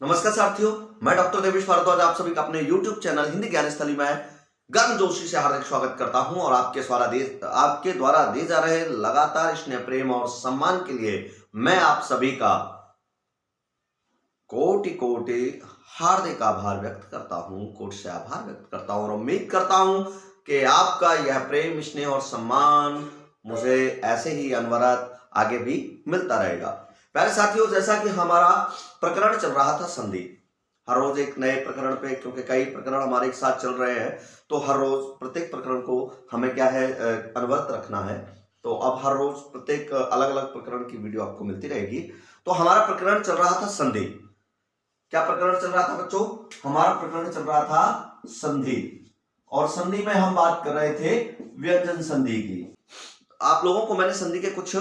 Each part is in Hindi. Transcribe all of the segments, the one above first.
नमस्कार साथियों, मैं डॉक्टर देवेश भारद्वाज आप सभी का अपने YouTube चैनल हिंदी ज्ञान स्थली में गर्म जोशी से हार्दिक स्वागत करता हूं और आपके द्वारा दिए जा रहे लगातार स्नेह प्रेम और सम्मान के लिए मैं आप सभी का कोटि कोटि हार्दिक आभार व्यक्त करता हूं, कोटि से आभार व्यक्त करता हूं और उम्मीद करता हूं कि आपका यह प्रेम, स्नेह और सम्मान मुझे ऐसे ही अनवरत आगे भी मिलता रहेगा। प्यारे साथियों, जैसा कि हमारा प्रकरण चल रहा था संधि, हर रोज एक नए प्रकरण पे, क्योंकि कई प्रकरण हमारे एक साथ चल रहे हैं तो हर रोज प्रत्येक प्रकरण को हमें क्या है अनवरत रखना है। तो अब हर रोज प्रत्येक अलग अलग प्रकरण की वीडियो आपको मिलती रहेगी। तो हमारा प्रकरण चल रहा था संधि। क्या प्रकरण चल रहा था बच्चों? हमारा प्रकरण चल रहा था संधि, और संधि में हम बात कर रहे थे व्यंजन संधि की। आप लोगों को मैंने संधि के कुछ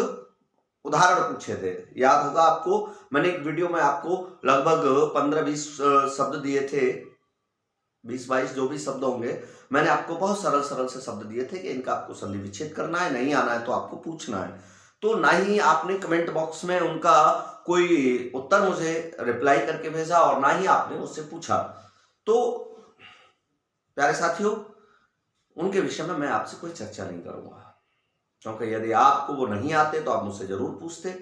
उदाहरण पूछे थे, याद होगा आपको। मैंने एक वीडियो में आपको लगभग 15-20 शब्द दिए थे, 20-22 जो भी शब्द होंगे, मैंने आपको बहुत सरल सरल से शब्द दिए थे कि इनका आपको संधि विच्छेद करना है, नहीं आना है तो आपको पूछना है। तो ना ही आपने कमेंट बॉक्स में उनका कोई उत्तर मुझे रिप्लाई करके भेजा और ना ही आपने मुझसे पूछा। तो प्यारे साथियों, उनके विषय में मैं आपसे कोई चर्चा नहीं करूंगा, क्योंकि यदि आपको वो नहीं आते तो आप मुझसे जरूर पूछते,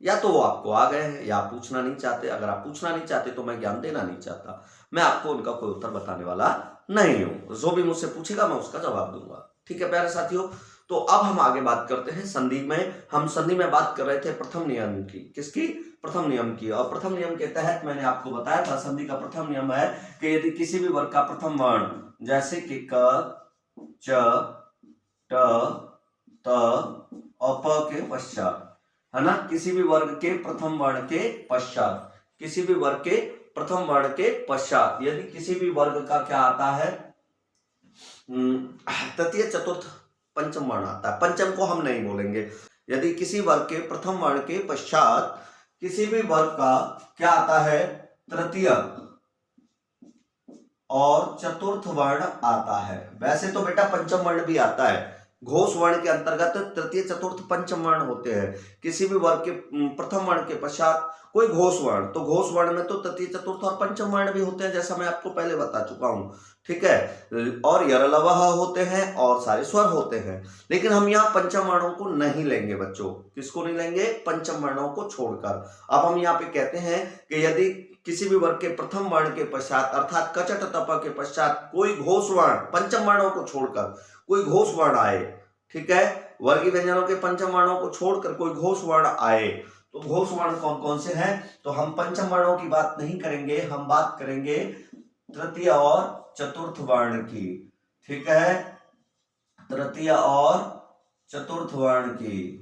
या तो वो आपको आ गए हैं या आप पूछना नहीं चाहते। अगर आप पूछना नहीं चाहते तो मैं ज्ञान देना नहीं चाहता, मैं आपको उनका कोई उत्तर बताने वाला नहीं हूं। जो भी मुझसे पूछेगा मैं उसका जवाब दूंगा। ठीक है प्यारे साथियों, तो अब हम आगे बात करते हैं संधि में। हम संधि में बात कर रहे थे प्रथम नियम की। किसकी? प्रथम नियम की। और प्रथम नियम के तहत मैंने आपको बताया था संधि का प्रथम नियम है कि यदि किसी भी वर्ग का प्रथम वर्ण, जैसे कि क, च, ट, त और प के पश्चात, है ना, किसी भी वर्ग के प्रथम वर्ण के पश्चात, किसी भी वर्ग के प्रथम वर्ण के पश्चात यदि किसी भी वर्ग का क्या आता है, तृतीय चतुर्थ पंचम वर्ण आता है। पंचम को हम नहीं बोलेंगे। यदि किसी वर्ग के प्रथम वर्ण के पश्चात किसी भी वर्ग का क्या आता है, तृतीय और चतुर्थ वर्ण आता है। वैसे तो बेटा पंचम वर्ण भी आता है, घोष वर्ण के अंतर्गत तृतीय चतुर्थ पंचम वर्ण होते हैं। किसी भी वर्ग के प्रथम वर्ण के पश्चात कोई घोष वर्ण, तो घोष वर्ण में तो तृतीय चतुर्थ और पंचम वर्ण भी होते हैं, जैसा मैं आपको पहले बता चुका हूं। ठीक है, और यरलवः होते हैं और सारे स्वर होते हैं। लेकिन हम यहाँ पंचम वर्णों को नहीं लेंगे बच्चों। किसको नहीं लेंगे? पंचम वर्णों को छोड़कर। अब हम यहाँ पे कहते हैं कि यदि किसी भी वर्ग के प्रथम वर्ण के पश्चात अर्थात कचट तप के पश्चात कोई घोष वर्ण, पंचम वर्णों को छोड़कर कोई घोष वर्ण आए, ठीक है, वर्गीय व्यंजनों के पंचम वर्णों को छोड़कर कोई घोष वर्ण आए, तो घोष वर्ण कौन कौन से हैं? तो हम पंचम वर्णों की बात नहीं करेंगे, हम बात करेंगे तृतीय और चतुर्थ वर्ण की। ठीक है, तृतीय और चतुर्थ वर्ण की।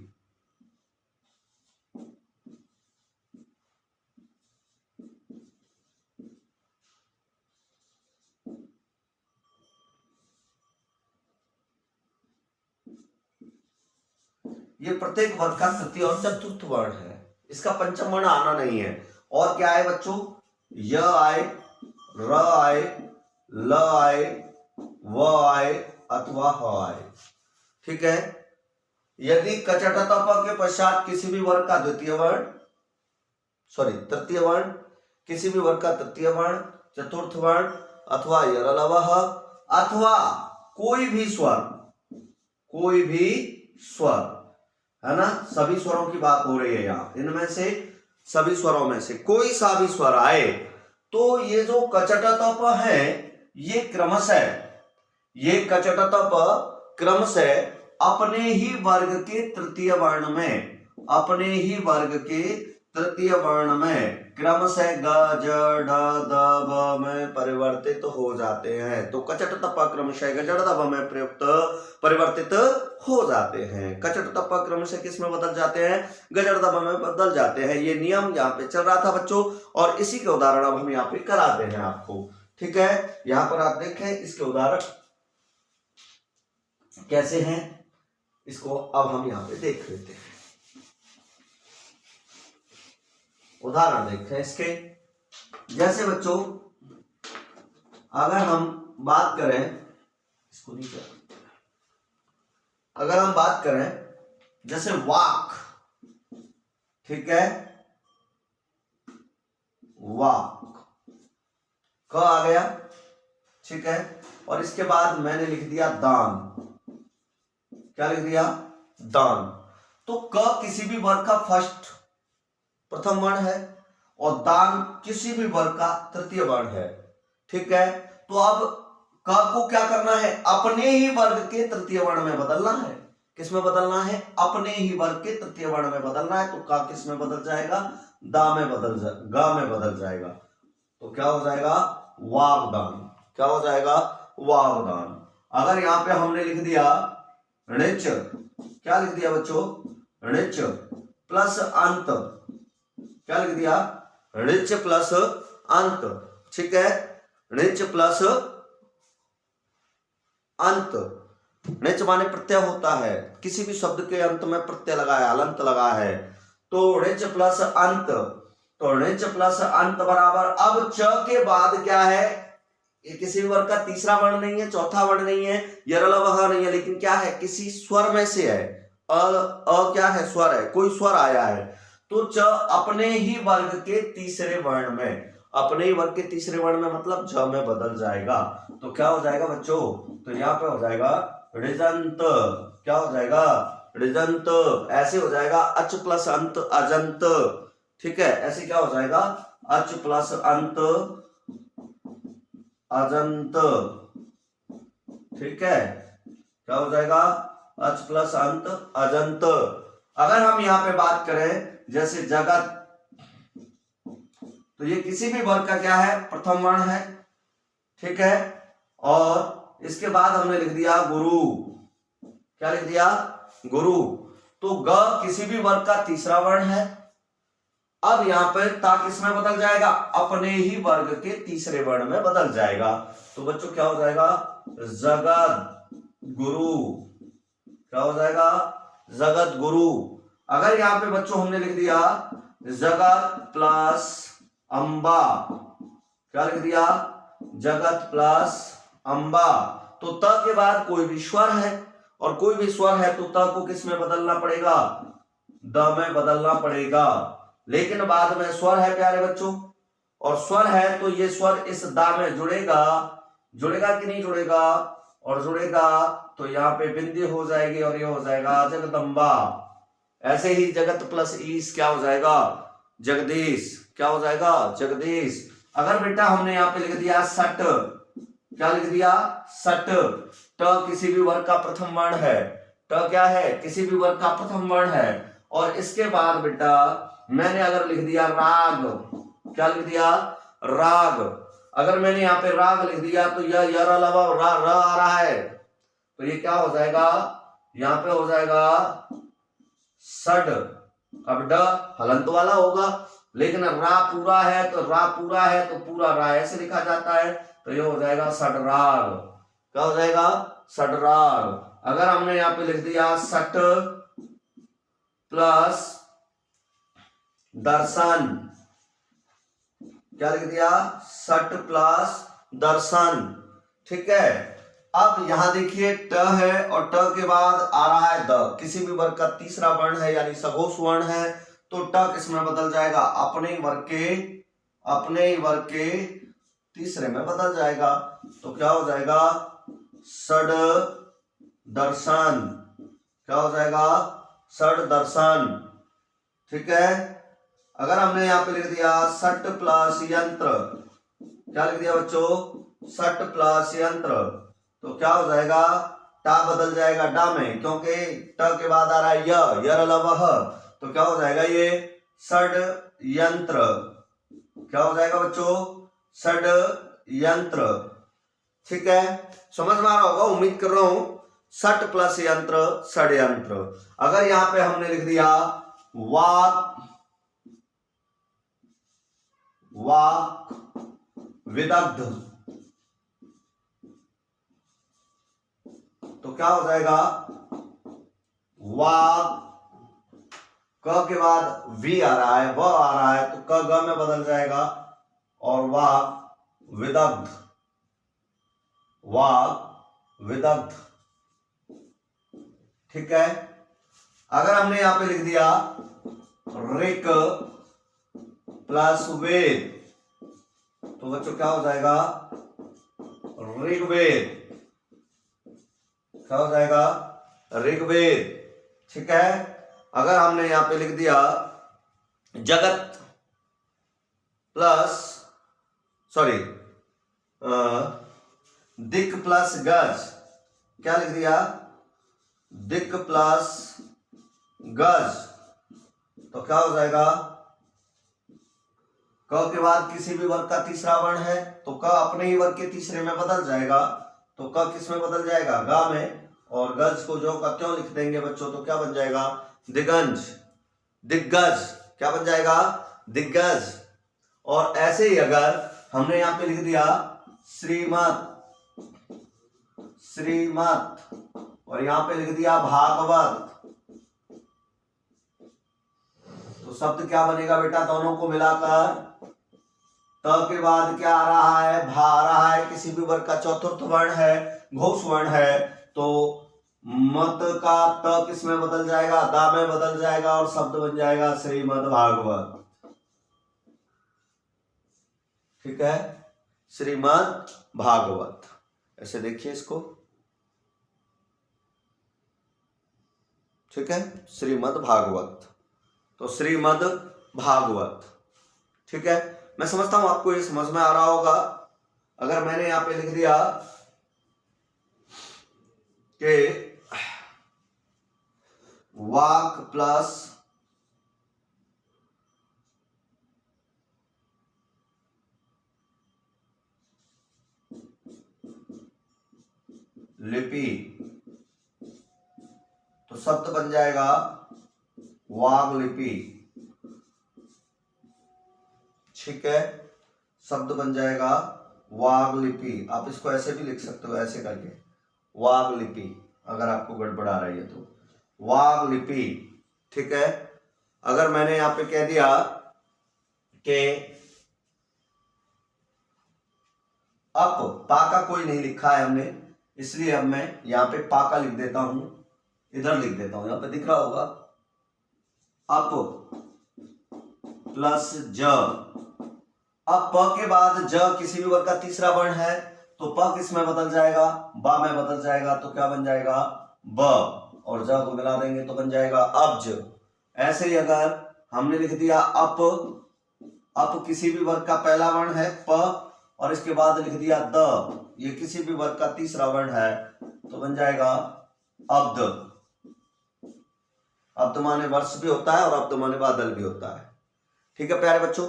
ये प्रत्येक वर्ग का तृतीय और चतुर्थ वर्ण है, इसका पंचम वर्ण आना नहीं है। और क्या आए बच्चों? य आए, र आए, ल आए, व आए अथवा ह आए। ठीक है, यदि कचट तप के पश्चात किसी भी वर्ग का द्वितीय वर्ण, तृतीय वर्ण, किसी भी वर्ग का तृतीय वर्ण, चतुर्थ वर्ण अथवा यरलवः अथवा कोई भी स्वर, कोई भी स्वर, है ना, सभी स्वरों की बात हो रही है यहाँ, इनमें से सभी स्वरों में से कोई सा भी स्वर आए, तो ये जो कचट तप है ये क्रमशः, ये कचट तप क्रमशः अपने ही वर्ग के तृतीय वर्ण में, अपने ही वर्ग के तृतीय वर्ण में क्रमशः ग, ज, ड, द, ब में परिवर्तित हो जाते हैं। तो कचट तप क्रमशः ग, ज, ड, द, ब में प्रयुक्त परिवर्तित हो जाते हैं। कचट तप क्रमशः किस में बदल जाते हैं? ग, ज, ड, द, ब में बदल जाते हैं। ये नियम यहाँ पे चल रहा था बच्चों, और इसी के उदाहरण अब हम यहाँ पे कराते हैं आपको। ठीक है, यहाँ पर आप देखें इसके उदाहरण कैसे हैं, इसको अब हम यहाँ पे देख लेते हैं। उदाहरण देखते हैं इसके। जैसे बच्चों अगर हम बात करें, इसको नहीं कर, अगर हम बात करें जैसे वाक, ठीक है, वाक, क आ गया, ठीक है। और इसके बाद मैंने लिख दिया दान। क्या लिख दिया? दान। तो क किसी भी वर्ग का फर्स्ट प्रथम वर्ण है और दान किसी भी वर्ग का तृतीय वर्ण है, ठीक है। तो अब क को क्या करना है? अपने ही वर्ग के तृतीय वर्ण में बदलना है। किस में बदलना है? अपने ही वर्ग के तृतीय वर्ण में बदलना है। तो का किस में बदल जाएगा? दा में गा में बदल जाएगा। तो क्या हो जाएगा? वागदान। क्या हो जाएगा? वागदान। अगर यहां पे हमने लिख दिया ऋच, क्या लिख दिया बच्चों? ऋच प्लस अंत। क्या लिख दिया? ऋच प्लस अंत, ठीक है। ऋच प्लस अंत। ऋच माने प्रत्यय होता है, किसी भी शब्द के अंत में प्रत्यय लगा है, हलंत लगा है। तो ऋच प्लस अंत, तो ऋच प्लस अंत बराबर, अब च के बाद क्या है? ये किसी वर्ग का तीसरा वर्ण नहीं है, चौथा वर्ण नहीं है, यरलवह नहीं है, लेकिन क्या है? किसी स्वर में से है। अ क्या है? स्वर है, कोई स्वर आया है। तो च अपने ही वर्ग के तीसरे वर्ण में, अपने ही वर्ग के तीसरे वर्ण में मतलब ज में बदल जाएगा। तो क्या हो जाएगा बच्चों? तो यहाँ पे हो जाएगा ऋजंत। क्या हो जाएगा? ऋजंत। ऐसे हो जाएगा अच प्लस अंत अजंत, ठीक है। ऐसे क्या हो जाएगा? अच प्लस अंत अजंत, ठीक है। क्या हो जाएगा? अच प्लस अंत अजंत। अगर हम यहां पे बात करें जैसे जगत, तो ये किसी भी वर्ग का क्या है? प्रथम वर्ण है, ठीक है। और इसके बाद हमने लिख दिया गुरु। क्या लिख दिया? गुरु। तो ग किसी भी वर्ग का तीसरा वर्ण है। अब यहां पर ता किसमें बदल जाएगा? अपने ही वर्ग के तीसरे वर्ण में बदल जाएगा। तो बच्चों क्या हो जाएगा? जगत गुरु। क्या हो जाएगा? जगत गुरु। अगर यहां पे बच्चों हमने लिख दिया जगत प्लस अंबा, क्या लिख दिया? जगत प्लस अंबा, तो त के बाद कोई भी स्वर है, और कोई भी स्वर है तो त को किस में बदलना पड़ेगा? द में बदलना पड़ेगा। लेकिन बाद में स्वर है प्यारे बच्चों, और स्वर है तो ये स्वर इस दा में जुड़ेगा, जुड़ेगा कि नहीं जुड़ेगा? और जुड़ेगा तो यहाँ पे बिंदी हो जाएगी और ये हो जाएगा जगदम्बा। ऐसे ही जगत प्लस ईस क्या हो जाएगा? जगदीश। क्या हो जाएगा? जगदीश। अगर बेटा हमने यहाँ पे लिख दिया सट, क्या लिख दिया? सट। ट किसी भी वर्ग का प्रथम वर्ण है। ट क्या है? किसी भी वर्ग का प्रथम वर्ण है। और इसके बाद बेटा मैंने अगर लिख दिया राग, क्या लिख दिया? राग। अगर मैंने यहाँ पे राग लिख दिया तो यह यर अलावा र आ रहा है, तो ये क्या हो जाएगा? यहाँ पे हो जाएगा सड। अब ड हलंत वाला होगा, लेकिन रा पूरा है तो रा पूरा है तो पूरा रा ऐसे लिखा जाता है, तो ये हो जाएगा सडराग। क्या हो जाएगा? सडराग। अगर हमने यहाँ पे लिख दिया सट प्लस दर्शन, क्या लिख दिया? सट प्लस दर्शन, ठीक है। अब यहां देखिए ट है और ट के बाद आ रहा है द, किसी भी वर्ग का तीसरा वर्ण है यानी सघोष वर्ण है, तो ट किसमें बदल जाएगा? अपने ही वर्ग के तीसरे में बदल जाएगा। तो क्या हो जाएगा? सड दर्शन। क्या हो जाएगा? सड दर्शन, ठीक है। अगर हमने यहाँ पे लिख दिया सट प्लस यंत्र, क्या लिख दिया बच्चों? सट प्लस यंत्र, तो क्या हो जाएगा? टा बदल जाएगा डा में, क्योंकि ट के बाद आ रहा है य, यर लवह, तो क्या हो जाएगा? ये षड यंत्र। क्या हो जाएगा बच्चों? षड यंत्र, ठीक है। समझ में आ रहा होगा, उम्मीद कर रहा हूं। सट प्लस यंत्र षड्यंत्र। अगर यहां पे हमने लिख दिया वाक विदग्ध, तो क्या हो जाएगा? वाक, क के बाद वी आ रहा है, व आ रहा है, तो क ग में बदल जाएगा और वाक विदग्ध, ठीक है। अगर हमने यहां पे लिख दिया ऋक प्लस वेद, तो बच्चों क्या हो जाएगा, ऋग्वेद। क्या हो जाएगा, ऋग्वेद। ठीक है। अगर हमने यहां पे लिख दिया जगत प्लस दिक प्लस गज, क्या लिख दिया, दिक प्लस गज, तो क्या हो जाएगा, क के बाद किसी भी वर्ग का तीसरा वर्ण है तो क अपने ही वर्ग के तीसरे में बदल जाएगा, तो क किस में बदल जाएगा, गा में, और गज को जो का क्यों लिख देंगे बच्चों, तो क्या बन जाएगा, दिगंज, दिग्गज। क्या बन जाएगा, दिग्गज। और ऐसे ही अगर हमने यहां पे लिख दिया श्रीमत, श्रीमत, और यहां पे लिख दिया भागवत, तो शब्द क्या बनेगा बेटा, दोनों को मिलाकर त के बाद क्या आ रहा है, भा आ रहा है, किसी भी वर्ग का चतुर्थ वर्ण है, घोष वर्ण है, तो मत का त किस में बदल जाएगा, दा में बदल जाएगा, और शब्द बन जाएगा श्रीमद् भागवत। ठीक है, श्रीमद् भागवत। ऐसे देखिए इसको, ठीक है, श्रीमद् भागवत, तो श्रीमद् भागवत। ठीक है, मैं समझता हूं आपको ये समझ में आ रहा होगा। अगर मैंने यहां पे लिख दिया कि वाक प्लस लिपि, तो शब्द बन जाएगा वाग लिपि। ठीक है, शब्द बन जाएगा वाग लिपि। आप इसको ऐसे भी लिख सकते हो, ऐसे करके वाग लिपि, अगर आपको गड़बड़ आ रही है तो वाग लिपि। ठीक है, अगर मैंने यहां पे कह दिया कि अप, पा का कोई नहीं लिखा है हमने, इसलिए अब मैं यहां पे पा का लिख देता हूं, इधर लिख देता हूं, यहां पे दिख रहा होगा अप प्लस ज। अब प के बाद ज किसी भी वर्ग का तीसरा वर्ण है, तो प किस में बदल जाएगा, बा में बदल जाएगा, तो क्या बन जाएगा, ब, और ज को मिला देंगे तो बन जाएगा अब्ज। ऐसे ही अगर हमने लिख दिया अप किसी भी वर्ग का पहला वर्ण है प, और इसके बाद लिख दिया द, ये किसी भी वर्ग का तीसरा वर्ण है, तो बन जाएगा अब्द। अब्द माने वर्ष भी होता है और अब्द माने बादल भी होता है। ठीक है प्यारे बच्चों,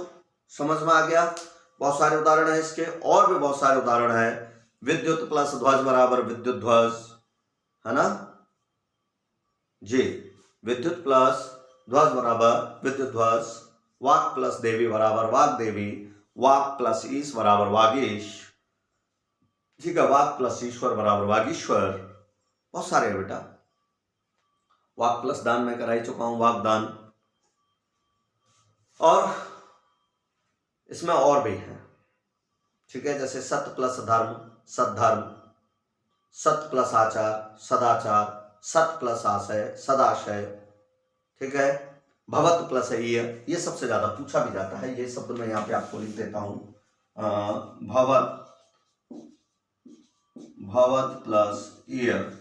समझ में आ गया। बहुत सारे उदाहरण है इसके, और भी बहुत सारे उदाहरण है। विद्युत प्लस ध्वज बराबर विद्युत ध्वज, है ना जी। विद्युत प्लस ध्वज बराबर विद्युत ध्वज, वाक प्लस देवी बराबर वाग देवी, वाक प्लस ईश बराबर वागीश। ठीक है, वाक प्लस ईश्वर बराबर वागीश्वर। बहुत सारे है बेटा। वाक प्लस दान में करा ही चुका हूं, वागदान। और इसमें और भी है। ठीक है, जैसे सत्य प्लस धर्म सद्धर्म, सत्य प्लस आचार सदाचार, सत्य प्लस आशय सदाशय। ठीक है, भवत प्लस ये सबसे ज्यादा पूछा भी जाता है। ये शब्द मैं यहाँ पे आपको लिख देता हूं, भवत, भवत प्लस ईयर।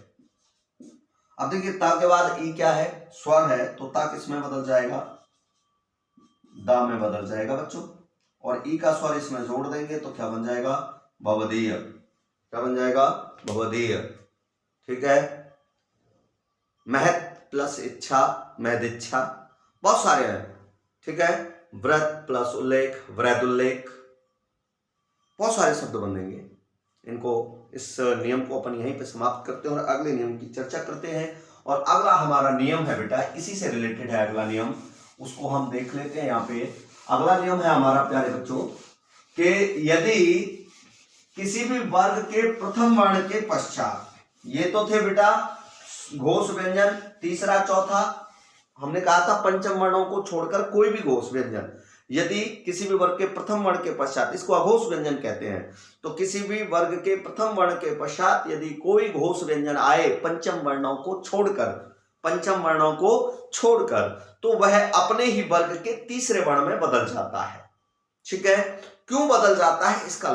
अब देखिए ता के बाद ई क्या है, स्वर है, तो ता किस में बदल जाएगा, दा में बदल जाएगा बच्चों, और ई का स्वर इसमें जोड़ देंगे तो क्या बन जाएगा, भवदीय। क्या बन जाएगा, भवदीय। ठीक है, महत प्लस इच्छा महदिच्छा, बहुत सारे हैं। ठीक है, व्रत प्लस उल्लेख व्रतुल्लेख, बहुत सारे शब्द बनेंगे। इनको, इस नियम को अपन यहीं पे समाप्त करते हैं और अगले नियम की चर्चा करते हैं। और अगला हमारा नियम है बेटा, इसी से रिलेटेड है अगला नियम, उसको हम देख लेते हैं। यहाँ पे अगला नियम है हमारा प्यारे बच्चों कि यदि किसी भी वर्ग के प्रथम वर्ण के पश्चात, ये तो थे बेटा घोष व्यंजन, तीसरा चौथा हमने कहा था पंचम वर्णों को छोड़कर कोई भी घोष व्यंजन, यदि किसी भी वर्ग के प्रथम वर्ण के पश्चात, इसको अघोष व्यंजन कहते हैं, तो किसी भी वर्ग के प्रथम वर्ण के पश्चात यदि कोई घोष व्यंजन आए पंचम वर्णों को छोड़कर, पंचम वर्णों को छोड़कर, तो वह अपने ही वर्ग के तीसरे वर्ण में बदल जाता है। ठीक है, क्यों बदल जाता है, इसका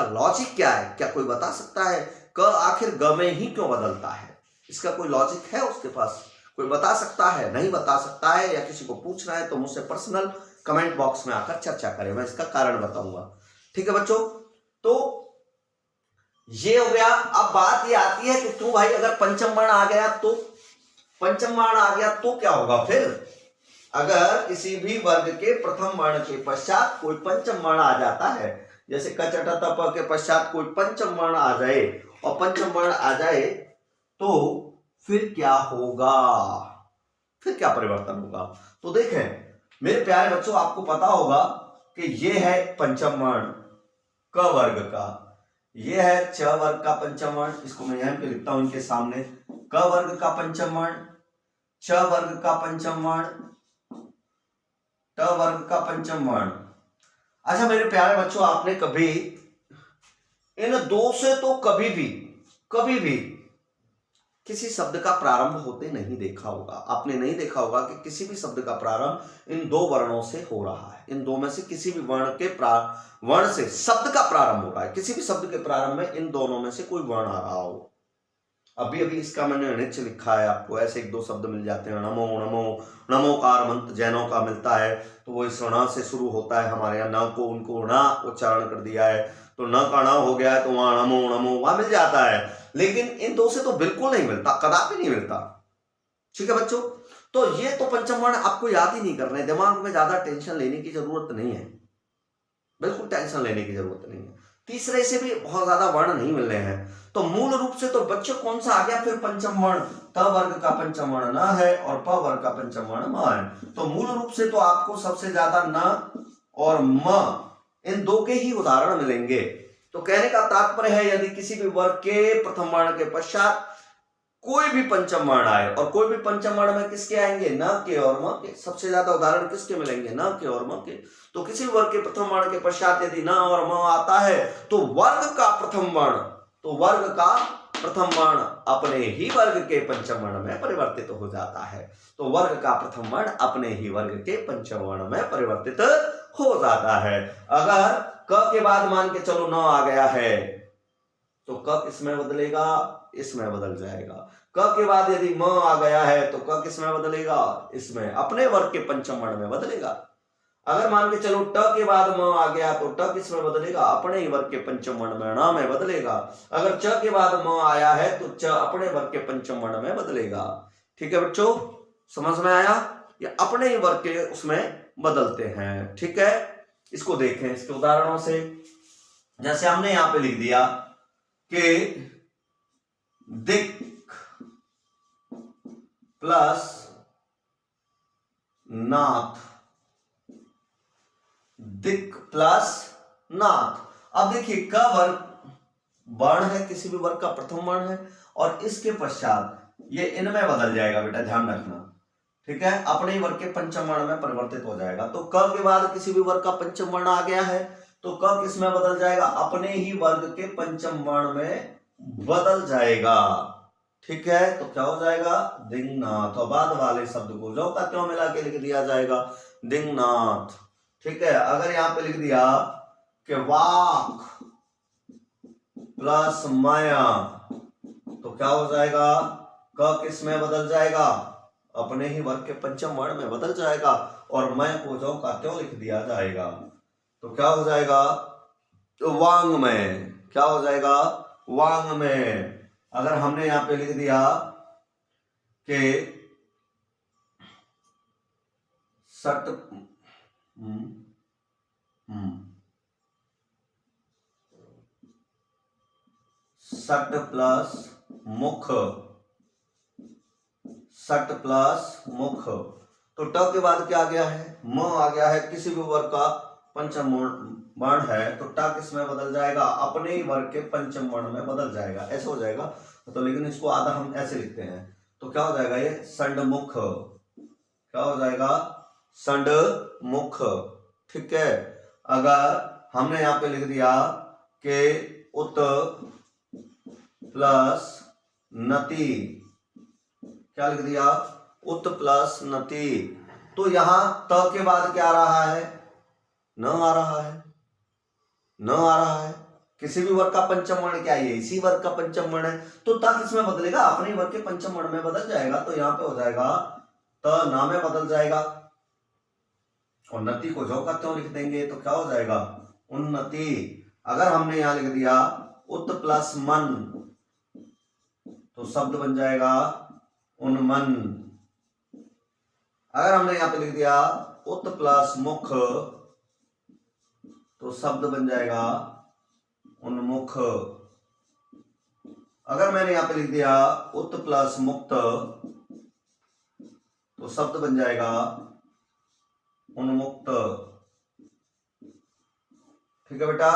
लॉजिक क्या है? क्या कोई बता सकता है? क आखिर ग में ही क्यों बदलता है? इसका कोई लॉजिक है उसके पास? कोई बता सकता है? नहीं बता सकता है, या किसी को पूछना है तो मुझसे पर्सनल कमेंट बॉक्स में आकर चर्चा करें, मैं इसका कारण बताऊंगा। ठीक है बच्चों, तो ये हो गया। अब बात ये आती है कि तू भाई अगर पंचम वर्ण आ गया तो क्या होगा फिर? अगर किसी भी वर्ग के प्रथम वर्ण के पश्चात कोई पंचम वर्ण आ जाता है, जैसे क च ट त प के पश्चात कोई पंचम वर्ण आ जाए, और पंचम वर्ण आ जाए तो फिर क्या होगा, फिर क्या परिवर्तन होगा? तो देखें मेरे प्यारे बच्चों, आपको पता होगा कि ये है पंचम वर्ण क वर्ग का, ये है च वर्ग का पंचम वर्ण, इसको मैं यहां पे लिखता हूं इनके सामने, क वर्ग का पंचम वर्ण, च वर्ग का पंचम वर्ण, ट वर्ग का पंचम वर्ण। अच्छा मेरे प्यारे बच्चों, आपने कभी इन दो से तो कभी भी किसी शब्द का प्रारंभ होते नहीं देखा होगा। आपने नहीं देखा होगा कि किसी भी शब्द का प्रारंभ इन दो वर्णों से हो रहा है। इन दो में से किसी भी वर्ण से शब्द का प्रारंभ हो रहा है। किसी भी शब्द के प्रारंभ में इन दोनों में से कोई वर्ण आ रहा हो। अभी इसका मैंने अनिच लिखा है, आपको ऐसे एक दो शब्द मिल जाते हैं। नमो नमो, नमोकार मंत्र जैनों का मिलता है, तो वो इस ण से शुरू होता है। हमारे यहाँ न को उनको ण उच्चारण कर दिया है, तो न का ण हो गया है, तो वहां नमो नमो वहां मिल जाता है। लेकिन इन दो से तो बिल्कुल नहीं मिलता, कदापि नहीं मिलता। ठीक है बच्चों, तो ये तो पंचम वर्ण आपको याद ही नहीं करना है। दिमाग में ज्यादा टेंशन लेने की जरूरत नहीं है, बिल्कुल टेंशन लेने की जरूरत नहीं है। तीसरे से भी बहुत ज्यादा वर्ण नहीं मिल रहे हैं। तो मूल रूप से तो बच्चों कौन सा आ गया फिर पंचम वर्ण? त वर्ग का पंचम वर्ण न है और प वर्ग का पंचम वर्ण म है। तो मूल रूप से तो आपको सबसे ज्यादा न और म इन दो के ही उदाहरण मिलेंगे। तो कहने का तात्पर्य है, यदि किसी भी वर्ग के प्रथम वर्ण के पश्चात कोई भी पंचम वर्ण आए, और कोई भी पंचम वर्ण में किसके आएंगे? न के और म के। सबसे ज्यादा उदाहरण किसके मिलेंगे? न के और म के। तो किसी वर्ग के प्रथम वर्ण के पश्चात यदि न और म आता है तो वर्ग का प्रथम वर्ण अपने ही वर्ग के पंचम वर्ण में परिवर्तित हो जाता है। तो वर्ग का प्रथम वर्ण अपने ही वर्ग के पंचम वर्ण में परिवर्तित हो जाता है। अगर क के बाद मान के चलो न आ गया है, तो क किसमें बदलेगा? इसमें बदल जाएगा। क के बाद यदि म आ गया है, तो क किसमें बदलेगा? इसमें, अपने वर्ग के पंचम वर्ण में बदलेगा। अगर मान के चलो ट के बाद म आ गया, तो ट किसमें बदलेगा? अपने ही वर्ग के पंचम वर्ण में, ण में बदलेगा। अगर च के बाद म आया है, तो च अपने वर्ग के पंचम वर्ण में बदलेगा। ठीक है बच्चों, समझ में आया? ये अपने ही वर्ग के उसमें बदलते हैं। ठीक है, इसको देखें इसके उदाहरणों से। जैसे हमने यहां पे लिख दिया कि दिक प्लस नाथ, दिक प्लस नाथ। अब देखिए क वर्ग वर्ण है, किसी भी वर्ग का प्रथम वर्ण है, और इसके पश्चात ये इनमें बदल जाएगा। बेटा ध्यान रखना, ठीक है, अपने ही वर्ग के पंचम वर्ण में परिवर्तित हो जाएगा। तो क के बाद किसी भी वर्ग का पंचम वर्ण आ गया है, तो क किसमें बदल जाएगा? अपने ही वर्ग के पंचम वर्ण में बदल जाएगा। ठीक है, तो क्या हो जाएगा? दिंगनाथ। और बाद वाले शब्द को जो का त्यों मिला के लिख दिया जाएगा दिंगनाथ। ठीक है, अगर यहां पे लिख दिया कि वाक प्लस माया, तो क्या हो जाएगा? क किस में बदल जाएगा? अपने ही वर्ग के पंचम वर्ण में बदल जाएगा, और मैं को जो का त्यों लिख दिया जाएगा। तो क्या हो जाएगा? तो वांग में। क्या हो जाएगा? वांग में। अगर हमने यहां पे लिख दिया कि सट सट प्लस मुख, सट प्लस मुख, तो ट के बाद क्या आ गया है? म आ गया है। किसी भी वर्ग का पंचम वर्ण है, तो ट किसमें बदल जाएगा? अपने ही वर्ग के पंचम वर्ण में बदल जाएगा। ऐसे हो जाएगा। तो लेकिन इसको आधा हम ऐसे लिखते हैं, तो क्या हो जाएगा? ये संडमुख। क्या हो जाएगा? संडमुख। ठीक है, अगर हमने यहां पे लिख दिया कि उत प्लस नति, क्या लिख दिया? उत प्लस नति, तो यहां त के बाद क्या आ रहा है? न आ रहा है, न आ रहा है। किसी भी वर्ग का पंचम वर्ण क्या है, इसी वर्ग का पंचम वर्ण है, तो ता किसमें बदलेगा, अपने ही वर्ग के पंचम वर्ण में बदल जाएगा। तो यहाँ पे हो जाएगा त ना में बदल जाएगा, और नति को जो का त्यों लिख देंगे तो क्या हो जाएगा, उन्नति। अगर हमने यहां लिख दिया उत प्लस मन, तो शब्द बन जाएगा उन्मन। अगर हमने यहां पे लिख दिया उत प्लस मुख, तो शब्द बन जाएगा उन्मुख। अगर मैंने यहां पे लिख दिया उत प्लस मुक्त, तो शब्द बन जाएगा उन्मुक्त। ठीक है बेटा,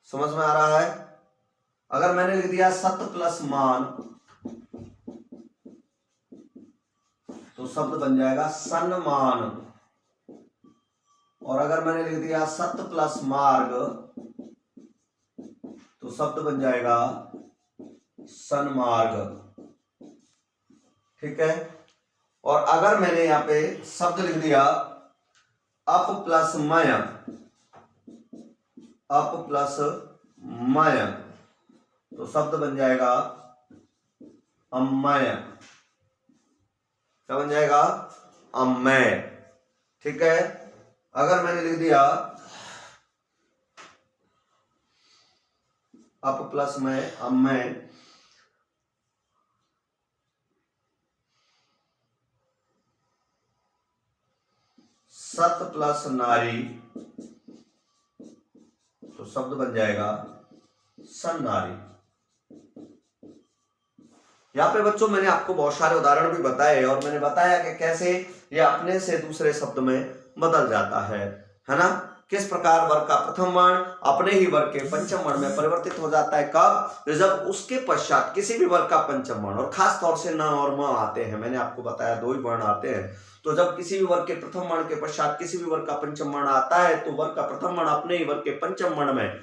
समझ में आ रहा है। अगर मैंने लिख दिया सत प्लस मान, तो शब्द बन जाएगा सन्मान। और अगर मैंने लिख दिया सत प्लस मार्ग, तो शब्द बन जाएगा सन्मार्ग। ठीक है। और अगर मैंने यहां पे शब्द लिख दिया अप प्लस मय, अप प्लस मय, तो शब्द बन जाएगा अम्मय। क्या बन जाएगा, अम्मय। ठीक है। अगर मैंने लिख दिया अप प्लस मय अम्मय, सत प्लस नारी, तो शब्द बन जाएगा सन्नारी। यहाँ पे बच्चों मैंने आपको बहुत सारे उदाहरण भी बताए, और मैंने बताया कि कैसे ये अपने से दूसरे शब्द में बदल जाता है ना। किस प्रकार वर्ग का प्रथम वर्ण अपने ही वर्ग के पंचम वर्ण में परिवर्तित हो जाता है, कब, जब उसके पश्चात किसी भी वर्ग का पंचम वर्ण, और खास तौर से न और म आते हैं। मैंने आपको बताया दो ही वर्ण आते हैं। तो जब किसी भी वर्ग के प्रथम वर्ण के पश्चात किसी भी वर्ग का पंचम वर्ण आता है, तो वर्ग का प्रथम वर्ण अपने ही वर्ग के पंचम वर्ण में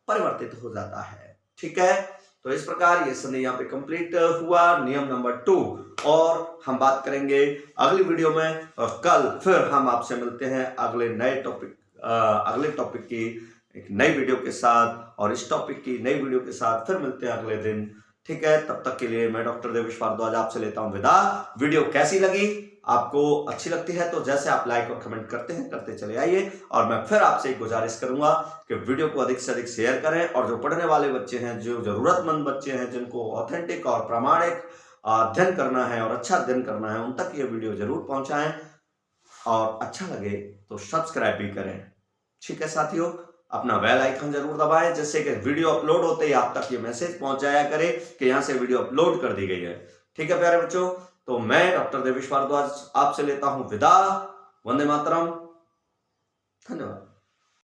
परिवर्तित हो जाता है। ठीक है। तो इस प्रकार ये संधि यहाँ पे कंप्लीट हुआ, नियम नंबर 2। और हम बात करेंगे अगली वीडियो में, और कल फिर हम आपसे मिलते हैं अगले टॉपिक की एक नई वीडियो के साथ, और इस टॉपिक की नई वीडियो के साथ फिर मिलते हैं अगले दिन। ठीक है। तब तक के लिए मैं डॉक्टर देवेश भारद्वाज आपसे लेता हूं विदा। वीडियो कैसी लगी, आपको अच्छी लगती है तो जैसे आप लाइक और कमेंट करते हैं करते चले आइए। और मैं फिर आपसे एक गुजारिश करूंगा कि वीडियो को अधिक से अधिक शेयर करें, और जो पढ़ने वाले बच्चे हैं, जो जरूरतमंद बच्चे हैं, जिनको ऑथेंटिक और प्रामाणिक अध्ययन करना है और अच्छा अध्ययन करना है, उन तक ये वीडियो जरूर पहुंचाएं, और अच्छा लगे तो सब्सक्राइब भी करें। ठीक है साथियों, अपना बेल आइकन जरूर दबाएं, जिससे कि वीडियो अपलोड होते ही आप तक ये मैसेज पहुंच जाया करे कि यहां से वीडियो अपलोड कर दी गई है। ठीक है प्यारे बच्चों, तो मैं डॉक्टर देवेश भारद्वाज आपसे लेता हूं विदा। वंदे मातरम। धन्यवाद।